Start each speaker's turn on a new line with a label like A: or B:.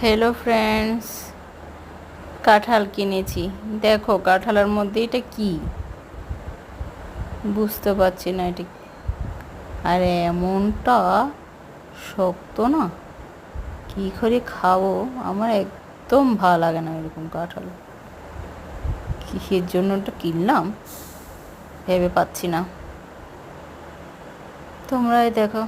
A: Hello friends, কাঁঠাল কিনেছি। দেখো কাঁঠালের মধ্যে এটা কি বুঝতে পারছি না। এটা আরে এমনটা শক্ত না, কি করে খাবো? আমার একদম ভালো লাগে না এরকম কাঁঠাল। কিসের জন্য ওটা কিনলাম ভেবে পাচ্ছি না। তোমরাই দেখো।